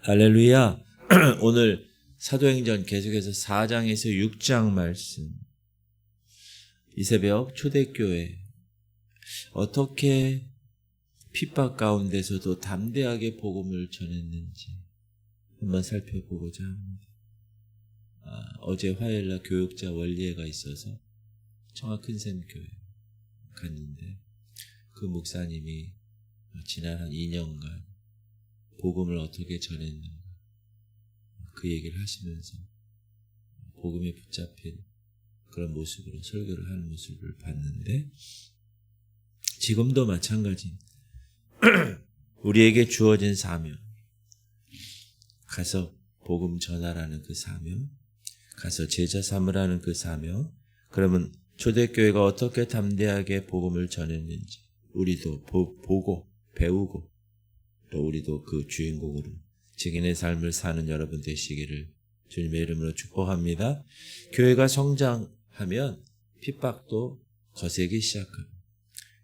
할렐루야. 오늘 사도행전 계속해서 4장에서 6장 말씀. 이 새벽 초대교회 어떻게 핍박 가운데서도 담대하게 복음을 전했는지 한번 살펴보고자 합니다. 어제 화요일날 교육자 원리회가 있어서 청하 큰샘교회 갔는데 그 목사님이 지난 한 2년간 복음을 어떻게 전했는가 그 얘기를 하시면서 복음에 붙잡힌 그런 모습으로 설교를 하는 모습을 봤는데, 지금도 마찬가지 우리에게 주어진 사명, 가서 복음 전하라는 그 사명, 가서 제자 삼으라는 그 사명. 그러면 초대교회가 어떻게 담대하게 복음을 전했는지 우리도 보고 배우고 또 우리도 그 주인공으로 증인의 삶을 사는 여러분 되시기를 주님의 이름으로 축복합니다. 교회가 성장하면 핍박도 거세기 시작합니다.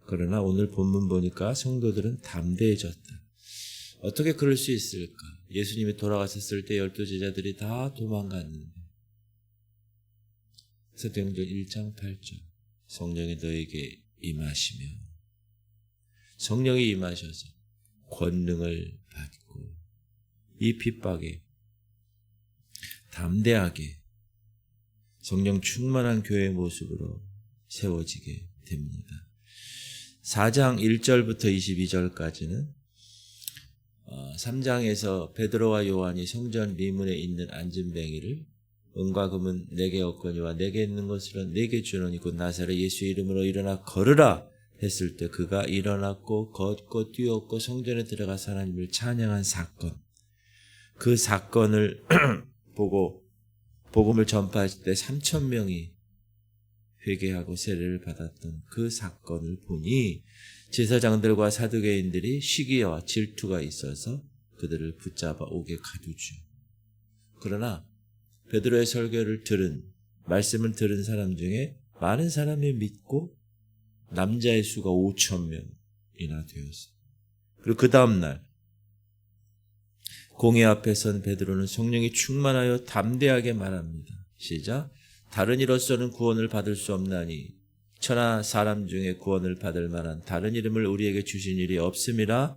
그러나 오늘 본문 보니까 성도들은 담대해졌다. 어떻게 그럴 수 있을까? 예수님이 돌아가셨을 때 12 제자들이 다 도망갔는데, 사도행전 1장 8절 성령이 너에게 임하시며, 성령이 임하셔서 권능을 받고 이 핍박에 담대하게 성령 충만한 교회의 모습으로 세워지게 됩니다. 4장 1절부터 22절까지는 3장에서 베드로와 요한이 성전 리문에 있는 안진뱅이를 은과 금은 내게 없거니와 내게 있는 것으로 내게 주노니 곧 나사렛 예수의 이름으로 일어나 걸으라 했을 때 그가 일어났고 걷고 뛰었고 성전에 들어가 하나님을 찬양한 사건, 그 사건을 보고 복음을 전파할 때 3,000명이 회개하고 세례를 받았던 그 사건을 보니 제사장들과 사두개인들이 시기와 질투가 있어서 그들을 붙잡아 옥에 가두죠. 그러나 베드로의 설교를 말씀을 들은 사람 중에 많은 사람이 믿고 남자의 수가 5,000명이나 되었어요. 그리고 그 다음날 공회 앞에 선 베드로는 성령이 충만하여 담대하게 말합니다. 시작. 다른 이로서는 구원을 받을 수 없나니 천하 사람 중에 구원을 받을 만한 다른 이름을 우리에게 주신 일이 없음이라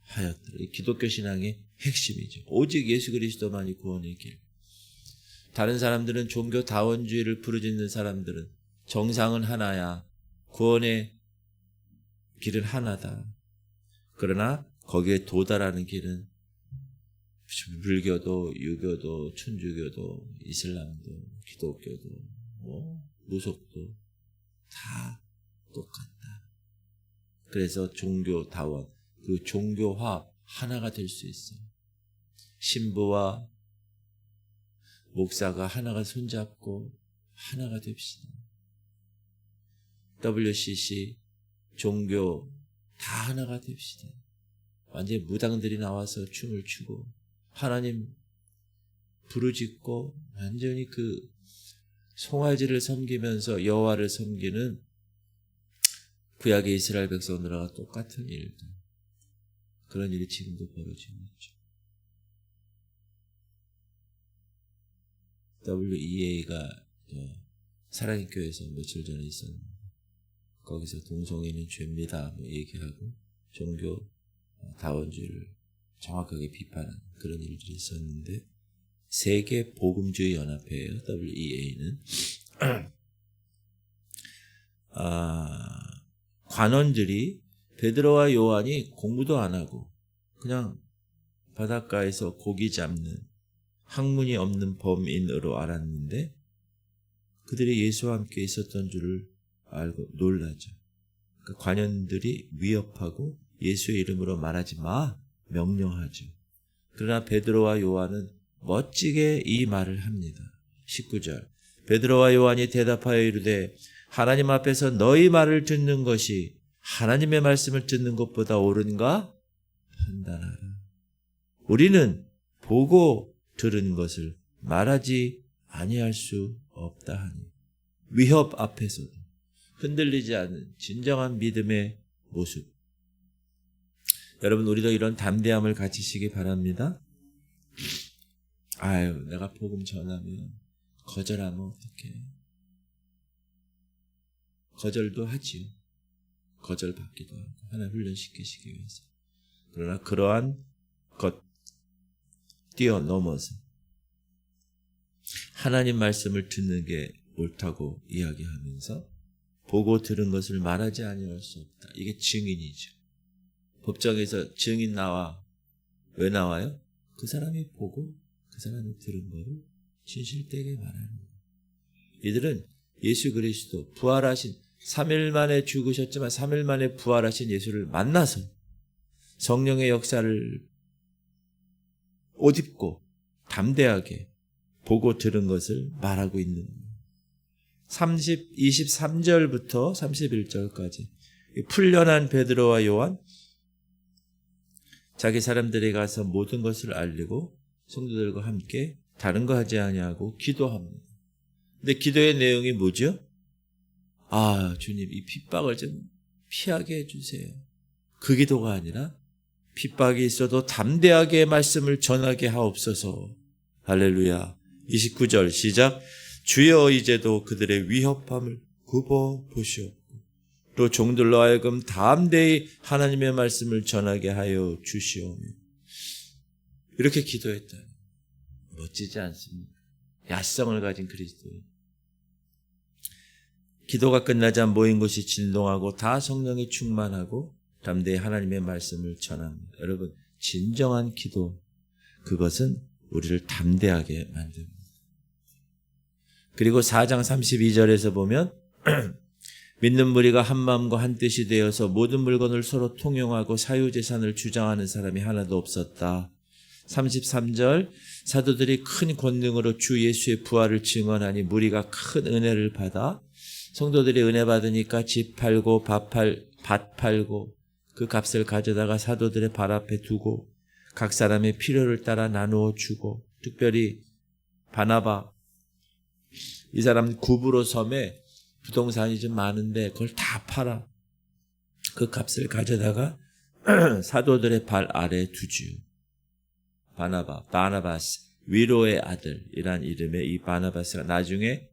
하였더라. 기독교 신앙의 핵심이죠. 오직 예수 그리스도만이 구원의 길. 다른 사람들은 종교 다원주의를 부르짖는 사람들은 정상은 하나야, 구원의 길은 하나다. 그러나 거기에 도달하는 길은 불교도, 유교도, 천주교도, 이슬람도, 기독교도, 무속도 다 똑같다. 그래서 종교다원, 그 종교화 하나가 될 수 있어. 신부와 목사가 하나가 손잡고 하나가 됩시다. WCC, 종교 다 하나가 됩시다. 완전히 무당들이 나와서 춤을 추고 하나님 부르짖고 완전히 그 송아지를 섬기면서 여호와를 섬기는 구약의 이스라엘 백성들과 똑같은 일들, 그런 일이 지금도 벌어지고 있죠. WEA가 사랑의 교회에서 며칠 전에 있었는데 거기서 동성애는 죄입니다 얘기하고 종교 다원주의를 정확하게 비판한 그런 일들이 있었는데, 세계 복음주의 연합회예요. WEA는 관원들이 베드로와 요한이 공부도 안 하고 그냥 바닷가에서 고기 잡는 학문이 없는 범인으로 알았는데 그들이 예수와 함께 있었던 줄을 알고 놀라죠. 그 관원들이 위협하고 예수의 이름으로 말하지 마 명령하죠. 그러나 베드로와 요한은 멋지게 이 말을 합니다. 19절 베드로와 요한이 대답하여 이르되 하나님 앞에서 너희 말을 듣는 것이 하나님의 말씀을 듣는 것보다 옳은가 판단하라. 우리는 보고 들은 것을 말하지 아니할 수 없다 하니, 위협 앞에서도 흔들리지 않은 진정한 믿음의 모습, 여러분 우리도 이런 담대함을 가지시기 바랍니다. 아유, 내가 복음 전하면 거절하면 어떡해. 거절도 하지요. 거절받기도 하고 하나 훈련시키시기 위해서. 그러나 그러한 것 뛰어넘어서 하나님 말씀을 듣는 게 옳다고 이야기하면서 보고 들은 것을 말하지 아니할 수 없다. 이게 증인이죠. 법정에서 증인 나와. 왜 나와요? 그 사람이 보고 그 사람이 들은 거를 진실되게 말하는 거예요. 이들은 예수 그리스도 부활하신 3일 만에 죽으셨지만 3일 만에 부활하신 예수를 만나서 성령의 역사를 옷 입고 담대하게 보고 들은 것을 말하고 있는 23절부터 31절까지 풀려난 베드로와 요한 자기 사람들에 가서 모든 것을 알리고 성도들과 함께 다른 거 하지 아니하고 기도합니다. 근데 기도의 내용이 뭐죠? 아, 주님 이 핍박을 좀 피하게 해주세요. 그 기도가 아니라 핍박이 있어도 담대하게 말씀을 전하게 하옵소서. 할렐루야. 29절 시작. 주여 이제도 그들의 위협함을 굽어 보시옵고 또 종들로 하여금 담대히 하나님의 말씀을 전하게 하여 주시오며. 이렇게 기도했다. 멋지지 않습니까? 야성을 가진 그리스도인. 기도가 끝나자 모인 곳이 진동하고 다 성령이 충만하고 담대히 하나님의 말씀을 전합니다. 여러분, 진정한 기도, 그것은 우리를 담대하게 만듭니다. 그리고 4장 32절에서 보면 믿는 무리가 한 마음과 한 뜻이 되어서 모든 물건을 서로 통용하고 사유재산을 주장하는 사람이 하나도 없었다. 33절 사도들이 큰 권능으로 주 예수의 부활을 증언하니 무리가 큰 은혜를 받아 성도들이 은혜 받으니까 집 팔고 밭 팔고 그 값을 가져다가 사도들의 발 앞에 두고 각 사람의 필요를 따라 나누어 주고 특별히 바나바 이 사람 구브로 섬에 부동산이 좀 많은데 그걸 다 팔아 그 값을 가져다가 사도들의 발 아래 두지요. 바나바스 위로의 아들이란 이름의 이 바나바스가 나중에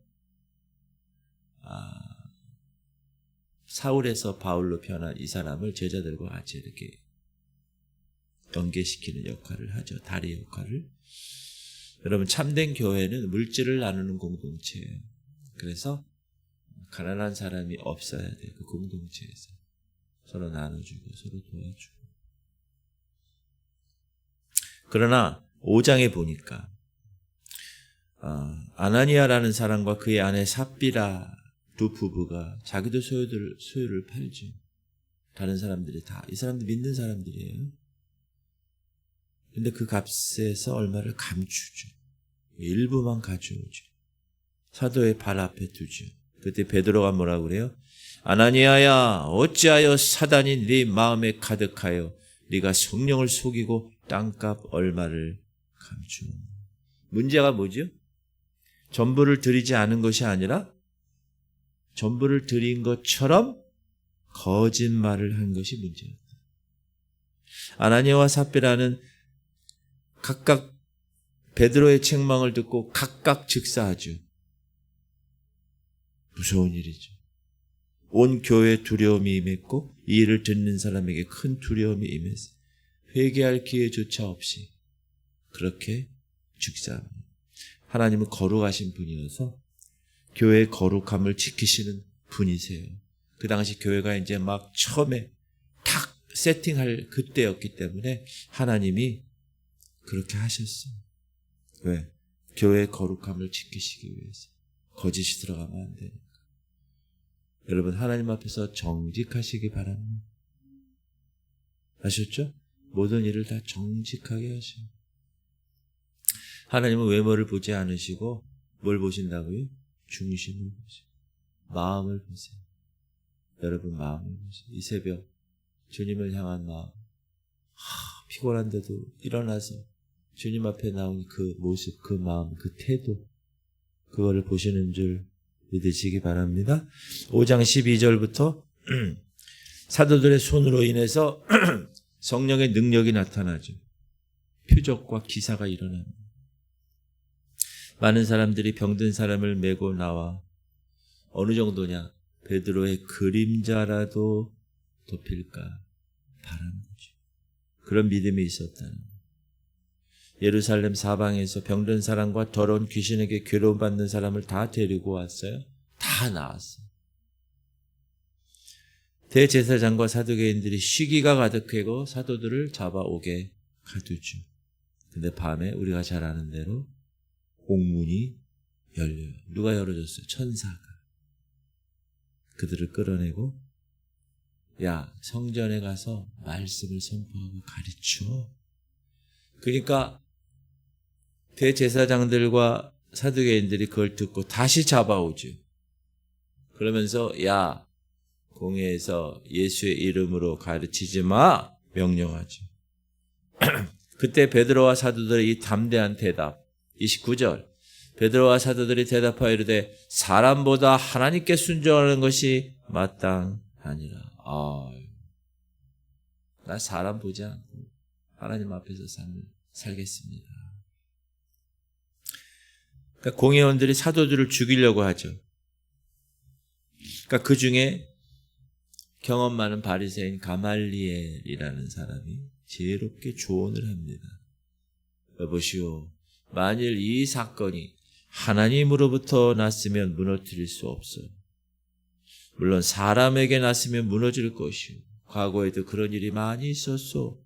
사울에서 바울로 변한 이 사람을 제자들과 같이 이렇게 연계시키는 역할을 하죠. 다리 역할을. 여러분, 참된 교회는 물질을 나누는 공동체예요. 그래서 가난한 사람이 없어야 돼요. 그 공동체에서 서로 나눠주고 서로 도와주고. 그러나 5장에 보니까 아나니아라는 사람과 그의 아내 삽비라 두 부부가 자기도 소유를 팔죠. 다른 사람들이 다. 이 사람들 믿는 사람들이에요. 근데 그 값에서 얼마를 감추죠. 일부만 가져오죠. 사도의 발 앞에 두죠. 그때 베드로가 뭐라고 그래요? 아나니아야, 어찌하여 사단이 네 마음에 가득하여 네가 성령을 속이고 땅값 얼마를 감추어. 문제가 뭐죠? 전부를 드리지 않은 것이 아니라 전부를 드린 것처럼 거짓말을 한 것이 문제였다. 아나니아와 삽비라는 각각 베드로의 책망을 듣고 각각 즉사하죠. 무서운 일이죠. 온 교회에 두려움이 임했고 이 일을 듣는 사람에게 큰 두려움이 임했어요. 회개할 기회조차 없이 그렇게 즉사합니다. 하나님은 거룩하신 분이어서 교회의 거룩함을 지키시는 분이세요. 그 당시 교회가 이제 막 처음에 탁 세팅할 그때였기 때문에 하나님이 그렇게 하셨어요. 왜? 교회의 거룩함을 지키시기 위해서. 거짓이 들어가면 안 되니까. 여러분, 하나님 앞에서 정직하시기 바랍니다. 아셨죠? 모든 일을 다 정직하게 하셔요. 하나님은 외모를 보지 않으시고 뭘 보신다고요? 중심을 보세요. 마음을 보세요. 여러분, 마음을 보세요. 이 새벽 주님을 향한 마음. 피곤한데도 일어나서 주님 앞에 나온 그 모습, 그 마음, 그 태도, 그거를 보시는 줄 믿으시기 바랍니다. 5장 12절부터 사도들의 손으로 인해서 성령의 능력이 나타나죠. 표적과 기사가 일어납니다. 많은 사람들이 병든 사람을 메고 나와 어느 정도냐? 베드로의 그림자라도 덮일까 바라는 거죠. 그런 믿음이 있었다는 거예요. 예루살렘 사방에서 병든 사람과 더러운 귀신에게 괴로움받는 사람을 다 데리고 왔어요. 다 나왔어요. 대제사장과 사두개인들이 시기가 가득하고 사도들을 잡아오게 가두죠. 근데 밤에 우리가 잘 아는 대로 옥문이 열려요. 누가 열어줬어요? 천사가. 그들을 끌어내고 야, 성전에 가서 말씀을 선포하고 가르쳐. 그러니까 대제사장들과 사두개인들이 그걸 듣고 다시 잡아오죠. 그러면서 야, 공회에서 예수의 이름으로 가르치지 마 명령하죠. 그때 베드로와 사도들의 이 담대한 대답 29절 베드로와 사도들이 대답하여 이르되 사람보다 하나님께 순종하는 것이 마땅하니라. 나 사람 보지 않고 하나님 앞에서 삶을 살겠습니다. 그러니까 공회원들이 사도들을 죽이려고 하죠. 그러니까 그 중에 경험 많은 바리새인 가말리엘이라는 사람이 지혜롭게 조언을 합니다. 여보시오, 만일 이 사건이 하나님으로부터 났으면 무너뜨릴 수 없어요. 물론 사람에게 났으면 무너질 것이요. 과거에도 그런 일이 많이 있었어.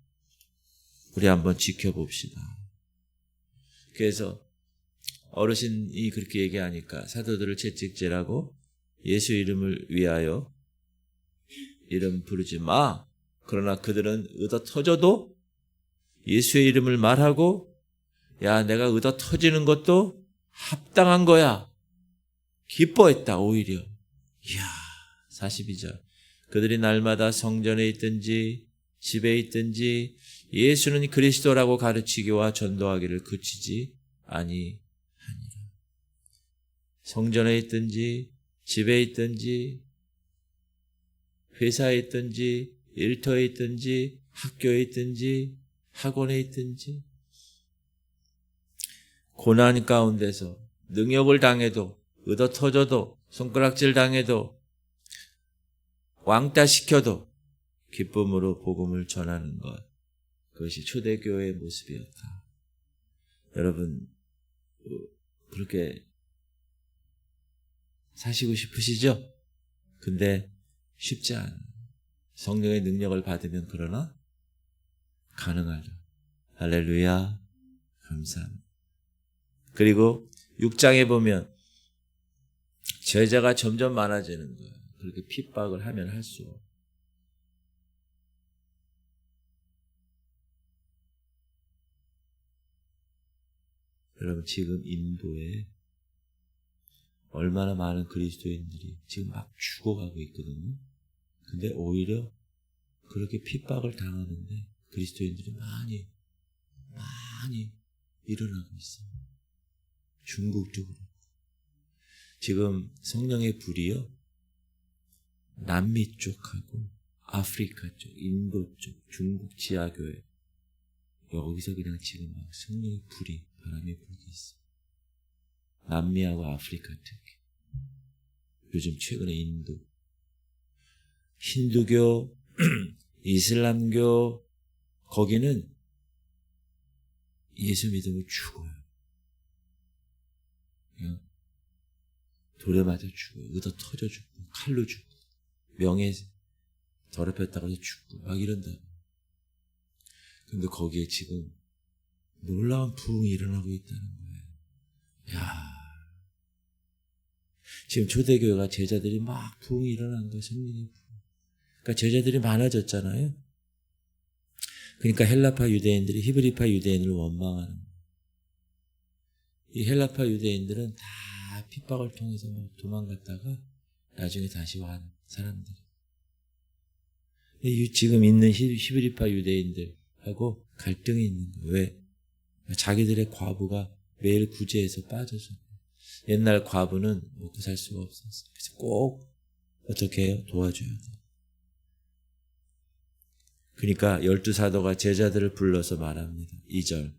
우리 한번 지켜봅시다. 그래서 어르신이 그렇게 얘기하니까 사도들을 채찍질하고 예수 이름을 위하여 이름 부르지 마. 그러나 그들은 의도 터져도 예수의 이름을 말하고 야, 내가 의도 터지는 것도 합당한 거야. 기뻐했다 오히려. 이야, 42절. 그들이 날마다 성전에 있든지 집에 있든지 예수는 그리스도라고 가르치기와 전도하기를 그치지 아니하니라. 성전에 있든지 집에 있든지 회사에 있든지 일터에 있든지 학교에 있든지 학원에 있든지 고난 가운데서 능욕을 당해도 의도 터져도 손가락질 당해도 왕따 시켜도 기쁨으로 복음을 전하는 것, 그것이 초대교회의 모습이었다. 여러분 그렇게 사시고 싶으시죠? 근데 쉽지 않아요. 성령의 능력을 받으면 그러나 가능하죠. 할렐루야, 감사합니다. 그리고 6장에 보면 제자가 점점 많아지는 거예요. 그렇게 핍박을 하면 할수록. 여러분 지금 인도에 얼마나 많은 그리스도인들이 지금 막 죽어가고 있거든요. 근데 오히려 그렇게 핍박을 당하는데 그리스도인들이 많이 일어나고 있어요. 중국도 그렇고. 지금 성령의 불이요. 남미 쪽하고 아프리카 쪽, 인도 쪽, 중국 지하교회 여기서 그냥 지금 막 성령의 불이, 바람이 불고 있어요. 남미하고 아프리카 특히. 요즘 최근에 인도. 힌두교, 이슬람교, 거기는 예수 믿으면 죽어요. 그냥 돌에 맞아 죽어요. 의도 터져 죽고, 칼로 죽고, 명예 더럽혔다고 해서 죽고, 막 이런다. 근데 거기에 지금 놀라운 부흥이 일어나고 있다는 거예요. 야, 지금 초대교회가 제자들이 막 부흥이 일어난 거예요. 성령의 부흥. 그러니까 제자들이 많아졌잖아요. 그러니까 헬라파 유대인들이 히브리파 유대인을 원망하는 거예요. 이 헬라파 유대인들은 다 핍박을 통해서 도망갔다가 나중에 다시 온 사람들. 지금 있는 히브리파 유대인들하고 갈등이 있는 거예요. 왜? 자기들의 과부가 매일 구제해서 빠져서. 옛날 과부는 먹고 살 수가 없었어요. 그래서 꼭 어떻게 해요? 도와줘야 돼요. 그러니까 12사도가 제자들을 불러서 말합니다. 2절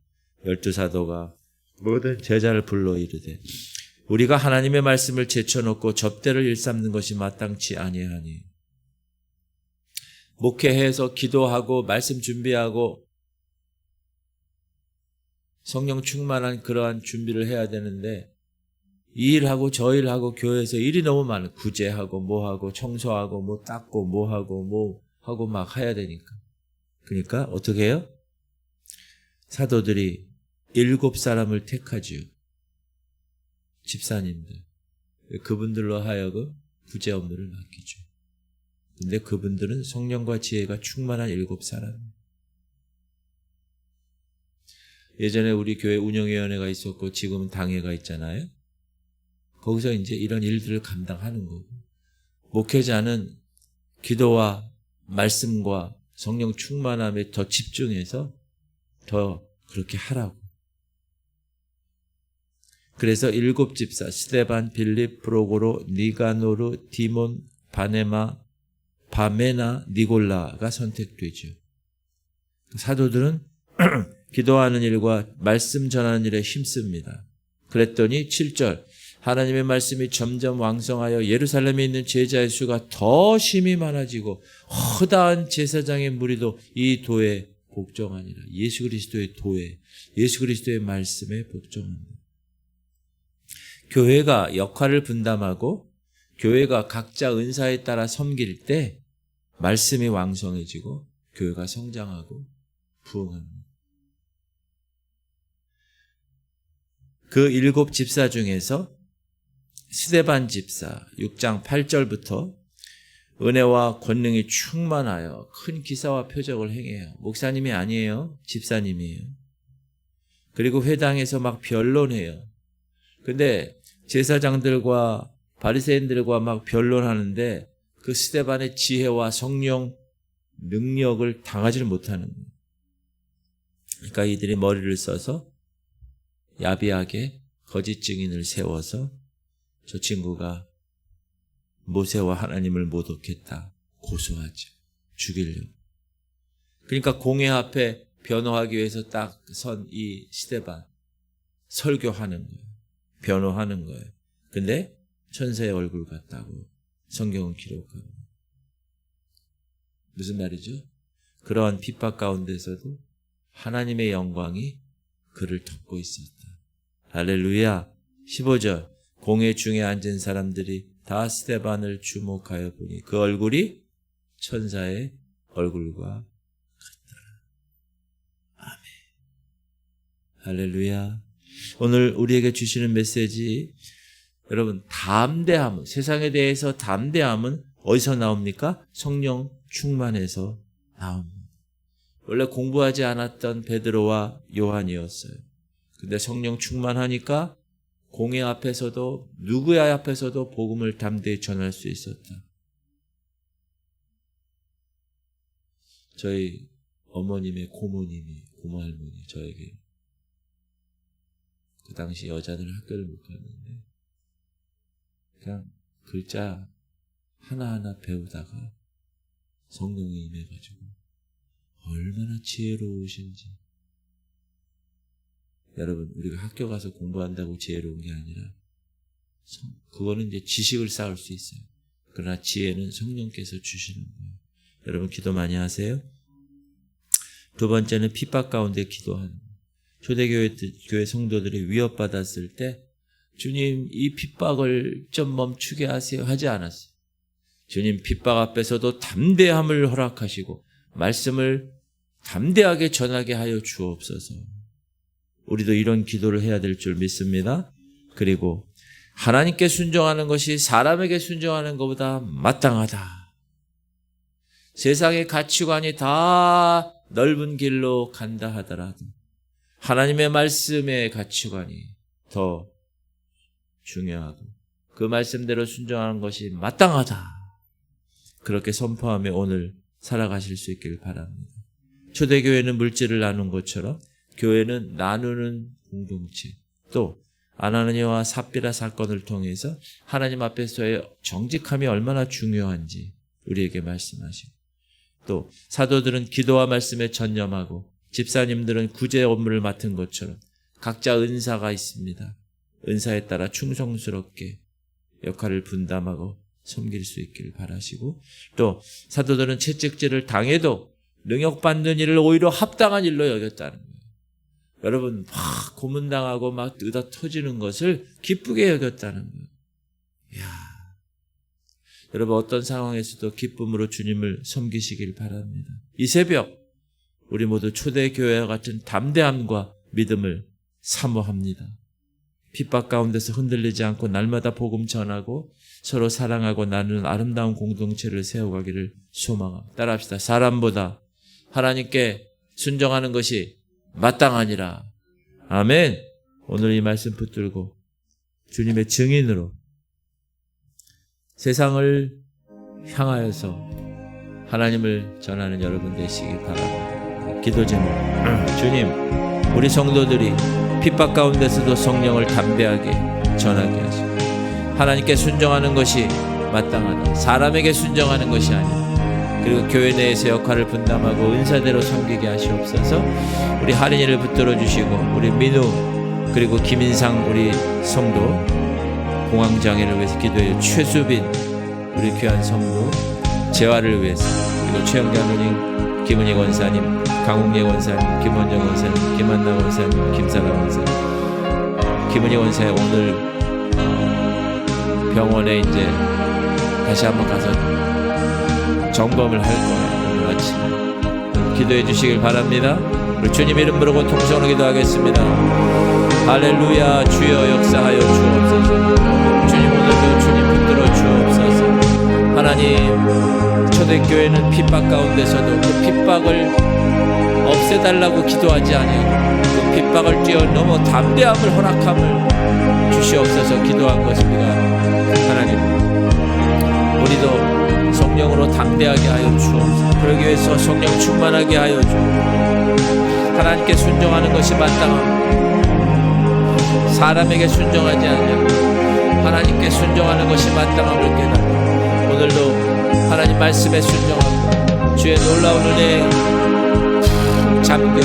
12사도가 모든 제자를 불러 이르되 우리가 하나님의 말씀을 제쳐놓고 접대를 일삼는 것이 마땅치 아니하니. 목회해서 기도하고 말씀 준비하고 성령 충만한 그러한 준비를 해야 되는데 이 일하고 저 일하고 교회에서 일이 너무 많아. 구제하고 뭐하고 청소하고 뭐 닦고 뭐하고 뭐하고 막 해야 되니까. 그러니까 어떻게 해요? 사도들이 7사람을 택하지요. 집사님들. 그분들로 하여금 구제 업무를 맡기죠. 근데 그분들은 성령과 지혜가 충만한 7사람. 예전에 우리 교회 운영위원회가 있었고 지금은 당회가 있잖아요. 거기서 이제 이런 일들을 감당하는 거고. 목회자는 기도와 말씀과 성령 충만함에 더 집중해서 더 그렇게 하라고. 그래서 7집사 스데반, 빌립, 프로고로, 니가노르, 디몬, 바네마, 바메나, 니골라가 선택되죠. 사도들은 기도하는 일과 말씀 전하는 일에 힘씁니다. 그랬더니 7절 하나님의 말씀이 점점 왕성하여 예루살렘에 있는 제자의 수가 더 심히 많아지고 허다한 제사장의 무리도 이 도에 복종하니라. 예수 그리스도의 도에, 예수 그리스도의 말씀에 복종합니다. 교회가 역할을 분담하고 교회가 각자 은사에 따라 섬길 때 말씀이 왕성해지고 교회가 성장하고 부흥합니다. 그 7집사 중에서 스데반 집사 6장 8절부터 은혜와 권능이 충만하여 큰 기사와 표적을 행해요. 목사님이 아니에요. 집사님이에요. 그리고 회당에서 막 변론해요. 근데 제사장들과 바리새인들과 막 변론하는데 그 스데반의 지혜와 성령 능력을 당하지를 못하는 거예요. 그러니까 이들이 머리를 써서 야비하게 거짓 증인을 세워서 저 친구가 모세와 하나님을 모독했다. 고소하죠. 죽이려고. 그러니까 공회 앞에 변호하기 위해서 딱 선 이 스데반 설교하는 거예요. 변호하는 거예요. 근데 천사의 얼굴 같다고 성경은 기록하고. 무슨 말이죠? 그러한 핍박 가운데서도 하나님의 영광이 그를 덮고 있었다. 할렐루야. 15절 공회 중에 앉은 사람들이 다 스데반을 주목하여 보니 그 얼굴이 천사의 얼굴과 같더라. 아멘. 할렐루야. 오늘 우리에게 주시는 메시지, 여러분, 담대함은, 세상에 대해서 담대함은 어디서 나옵니까? 성령 충만해서 나옵니다. 원래 공부하지 않았던 베드로와 요한이었어요. 근데 성령 충만하니까 공회 앞에서도 누구의 앞에서도 복음을 담대히 전할 수 있었다. 저희 어머님의 고모님이, 고모할머니 저에게 그 당시 여자들 학교를 못 갔는데 그냥 글자 하나하나 배우다가 성령이 임해가지고 얼마나 지혜로우신지. 여러분, 우리가 학교 가서 공부한다고 지혜로운 게 아니라 그거는 이제 지식을 쌓을 수 있어요. 그러나 지혜는 성령께서 주시는 거예요. 여러분 기도 많이 하세요. 두 번째는 핍박 가운데 기도하는 거예요. 초대교회 성도들이 위협받았을 때 주님 이 핍박을 좀 멈추게 하세요 하지 않았어요. 주님 핍박 앞에서도 담대함을 허락하시고 말씀을 담대하게 전하게 하여 주옵소서. 우리도 이런 기도를 해야 될 줄 믿습니다. 그리고 하나님께 순종하는 것이 사람에게 순종하는 것보다 마땅하다. 세상의 가치관이 다 넓은 길로 간다 하더라도 하나님의 말씀의 가치관이 더 중요하고 그 말씀대로 순종하는 것이 마땅하다. 그렇게 선포하며 오늘 살아가실 수 있길 바랍니다. 초대교회는 물질을 나눈 것처럼 교회는 나누는 공동체, 또 아나니아와 삽비라 사건을 통해서 하나님 앞에서의 정직함이 얼마나 중요한지 우리에게 말씀하시고, 또 사도들은 기도와 말씀에 전념하고 집사님들은 구제 업무를 맡은 것처럼 각자 은사가 있습니다. 은사에 따라 충성스럽게 역할을 분담하고 섬길 수 있기를 바라시고, 또 사도들은 채찍질을 당해도 능욕받는 일을 오히려 합당한 일로 여겼다는 거예요. 여러분, 막 고문당하고 막 의다 터지는 것을 기쁘게 여겼다는 거예요. 이야, 여러분 어떤 상황에서도 기쁨으로 주님을 섬기시길 바랍니다. 이 새벽 우리 모두 초대교회와 같은 담대함과 믿음을 사모합니다. 핍박 가운데서 흔들리지 않고 날마다 복음 전하고 서로 사랑하고 나누는 아름다운 공동체를 세워가기를 소망합니다. 따라합시다. 사람보다 하나님께 순종하는 것이 마땅하니라. 아멘. 오늘 이 말씀 붙들고 주님의 증인으로 세상을 향하여서 하나님을 전하는 여러분 되시길 바랍니다. 기도 제목. 주님, 우리 성도들이 핍박 가운데서도 성령을 담대하게 전하게 하시고 하나님께 순종하는 것이 마땅하다. 사람에게 순종하는 것이 아니라, 그리고 교회 내에서 역할을 분담하고 은사대로 섬기게 하시옵소서. 우리 할인이를 붙들어 주시고 우리 민우 그리고 김인상 우리 성도 공황장애를 위해서 기도해요. 최수빈 우리 귀한 성도 재활을 위해서, 그리고 최영자 누님, 김은희 권사님, 강웅예 권사님, 김원정 권사님, 김한나 권사님, 김사라 권사님, 김은희 권사님 오늘 병원에 이제 다시 한번 가서 점검을 할 거예요. 오늘 아침 기도해 주시길 바랍니다. 우리 주님 이름 부르고 통성으로 기도하겠습니다. 할렐루야. 주여 역사하여 주옵소서. 주님 오늘도 주님 붙들어 주옵소서. 하나님, 초대교회는 핍박 가운데서도 그 핍박을 없애달라고 기도하지 아니하고 그 핍박을 뛰어넘어 담대함을 허락함을 주시옵소서 기도한 것입니다. 하나님, 우리도 성령으로 담대하게 하여 주옵소서. 그러기 위해서 성령 충만하게 하여 주옵소서. 하나님께 순종하는 것이 마땅함, 사람에게 순종하지 않냐고 하나님께 순종하는 것이 마땅함을 깨닫고 오늘도 하나님 말씀에 순종하고 주의 놀라운 은혜에 잠겨